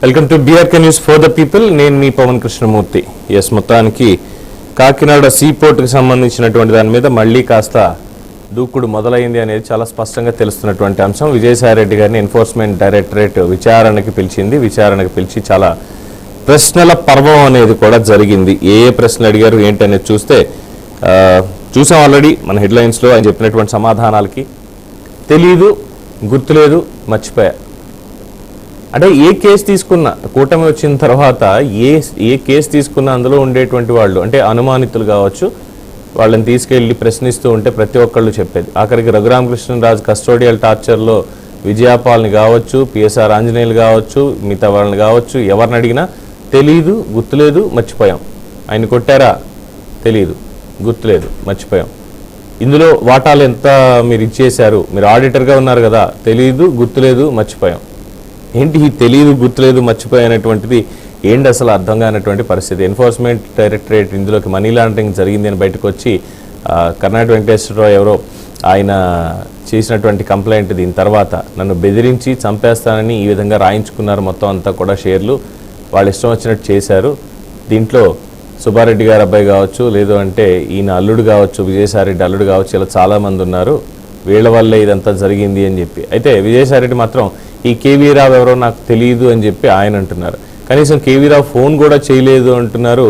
Welcome to BRK news for the people. నేను మీ Pawan Krishnamurthy. Yes, మొత్తానికి కాకినాడ సీపోర్ట్కి సంబంధించినటువంటి దాని మీద మళ్ళీ కాస్త దూకుడు మొదలైంది అనేది చాలా స్పష్టంగా తెలుస్తున్నటువంటి అంశం. విజయసాయిరెడ్డి గారిని ఎన్ఫోర్స్మెంట్ డైరెక్టరేట్ విచారణకి పిలిచి చాలా ప్రశ్నల పర్వం అనేది కూడా జరిగింది. ఏ ప్రశ్నలు అడిగారు ఏంటి అనేది చూసాం ఆల్రెడీ మన హెడ్లైన్స్లో. ఆయన చెప్పినటువంటి సమాధానాలకి తెలీదు, గుర్తులేదు, మర్చిపోయా. అంటే ఏ కేసు తీసుకున్నా, కూటమి వచ్చిన తర్వాత ఏ కేసు తీసుకున్నా అందులో ఉండేటువంటి వాళ్ళు అంటే అనుమానితులు కావచ్చు, వాళ్ళని తీసుకెళ్ళి ప్రశ్నిస్తూ ఉంటే ప్రతి ఒక్కళ్ళు చెప్పేది. ఆఖరికి రఘురామకృష్ణరాజు కస్టోడియల్ టార్చర్లో విజయాపాల్ని కావచ్చు, పిఎస్ఆర్ ఆంజనేయులు కావచ్చు, మిగతా వాళ్ళని కావచ్చు, ఎవరిని అడిగినా తెలీదు, గుర్తులేదు, మర్చిపోయాం. ఆయన కొట్టారా? తెలీదు, గుర్తులేదు, మర్చిపోయాం. ఇందులో వాటాలు ఎంత మీరు ఇచ్చేశారు? మీరు ఆడిటర్గా ఉన్నారు కదా, తెలీదు, గుర్తులేదు, మర్చిపోయాం. ఏంటి ఈ తెలీదు, గుర్తులేదు, మర్చిపోయినటువంటిది ఏంటి అసలు అర్థం కానటువంటి పరిస్థితి. ఎన్ఫోర్స్మెంట్ డైరెక్టరేట్ ఇందులోకి మనీ లాండరింగ్ జరిగింది అని బయటకు వచ్చి కర్ణాటక వెంకటేశ్వరరావు ఎవరో ఆయన చేసినటువంటి కంప్లైంట్, దీని తర్వాత నన్ను బెదిరించి చంపేస్తానని ఈ విధంగా రాయించుకున్నారు. మొత్తం అంతా కూడా షేర్లు వాళ్ళు ఇష్టం వచ్చినట్టు చేశారు. దీంట్లో సుబ్బారెడ్డి గారు అబ్బాయి కావచ్చు, లేదు అంటే ఈయన అల్లుడు కావచ్చు, విజయసాయిరెడ్డి అల్లుడు కావచ్చు, ఇలా చాలామంది ఉన్నారు, వీళ్ళ వల్లే ఇదంతా జరిగింది అని చెప్పి. అయితే విజయసాయిరెడ్డి మాత్రం ఈ కేవీ రావు ఎవరో నాకు తెలియదు అని చెప్పి ఆయన అంటున్నారు. కనీసం కేవీ రావు ఫోన్ కూడా చేయలేదు అంటున్నారు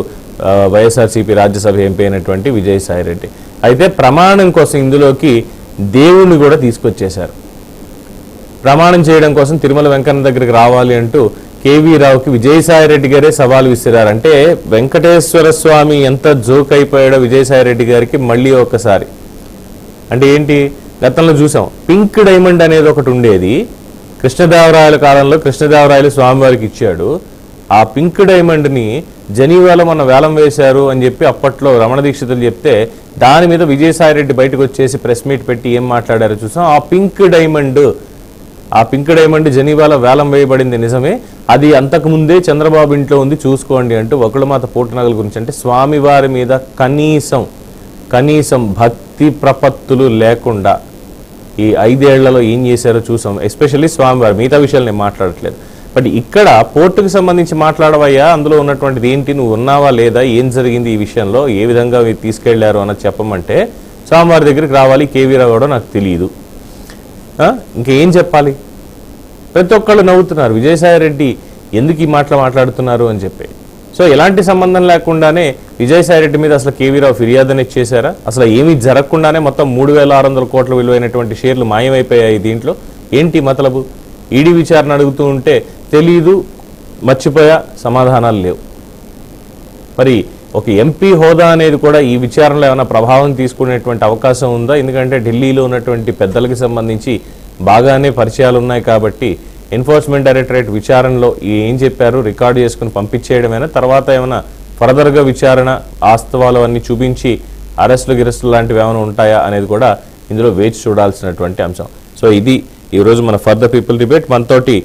వైఎస్ఆర్సీపీ రాజ్యసభ ఎంపీ అయినటువంటి విజయసాయిరెడ్డి. అయితే ప్రమాణం కోసం ఇందులోకి దేవుణ్ణి కూడా తీసుకొచ్చేశారు. ప్రమాణం చేయడం కోసం తిరుమల వెంకన్న దగ్గరికి రావాలి అంటూ కేవీ రావుకి విజయసాయిరెడ్డి గారే సవాల్ విసిరారు. అంటే వెంకటేశ్వర స్వామి ఎంత జోక్ అయిపోయాడో విజయసాయిరెడ్డి గారికి మళ్ళీ ఒకసారి. అంటే ఏంటి, గతంలో చూసాం పింక్ డైమండ్ అనేది ఒకటి ఉండేది. కృష్ణదేవరాయల కాలంలో కృష్ణదేవరాయలు స్వామివారికి ఇచ్చాడు. ఆ పింక్ డైమండ్ని జనీవాలో మన వేలం వేశారు అని చెప్పి అప్పట్లో రమణ దీక్షితులు చెప్తే దాని మీద విజయసాయిరెడ్డి బయటకు వచ్చేసి ప్రెస్ మీట్ పెట్టి ఏం మాట్లాడారో చూసాం. ఆ పింక్ డైమండ్ జనీవాలో వేలం వేయబడింది నిజమే, అది అంతకుముందే చంద్రబాబు ఇంట్లో ఉంది చూసుకోండి అంటూ ఒకళ్ళమాత పూటనగల గురించి. అంటే స్వామివారి మీద కనీసం భక్తి ప్రపత్తులు లేకుండా ఈ 5 ఏళ్లలో ఏం చేశారో చూసాం. ఎస్పెషల్లీ స్వామివారి, మిగతా విషయాలు నేను మాట్లాడట్లేదు. బట్ ఇక్కడ పోర్టుకు సంబంధించి మాట్లాడవయ్యా, అందులో ఉన్నటువంటిది ఏంటి, నువ్వు ఉన్నావా లేదా, ఏం జరిగింది ఈ విషయంలో, ఏ విధంగా మీరు తీసుకెళ్లారు అన్నది చెప్పమంటే స్వామివారి దగ్గరికి రావాలి, కేవీ రావు కూడా నాకు తెలియదు. ఇంకేం చెప్పాలి? ప్రతి ఒక్కళ్ళు నవ్వుతున్నారు, విజయసాయిరెడ్డి ఎందుకు ఈ మాట్లాడుతున్నారు అని చెప్పి. సో ఎలాంటి సంబంధం లేకుండానే విజయసాయిరెడ్డి మీద అసలు కేవీ రావు ఫిర్యాదుని ఇచ్చేశారా? అసలు ఏమీ జరగకుండానే మొత్తం 3,600 కోట్ల విలువైనటువంటి షేర్లు మాయమైపోయాయి. దీంట్లో ఏంటి మతలబు? ఈడీ విచారణ అడుగుతూ ఉంటే తెలీదు, మర్చిపోయా, సమాధానాలు లేవు. మరి ఒక ఎంపీ హోదా అనేది కూడా ఈ విచారణలో ఏమైనా ప్రభావం తీసుకునేటువంటి అవకాశం ఉందా? ఎందుకంటే ఢిల్లీలో ఉన్నటువంటి పెద్దలకి సంబంధించి బాగానే పరిచయాలు ఉన్నాయి కాబట్టి ఎన్ఫోర్స్మెంట్ డైరెక్టరేట్ విచారణలో ఏం చెప్పారు రికార్డు చేసుకుని పంపించేయడమైనా, తర్వాత ఏమైనా ఫర్దర్గా విచారణ ఆస్తవాలు అన్నీ చూపించి గిరెస్టులు లాంటివి ఏమైనా ఉంటాయా అనేది కూడా ఇందులో వేచి చూడాల్సినటువంటి అంశం. సో ఇది ఈరోజు మన ఫర్ ద పీపుల్ డిబేట్. మనతోటి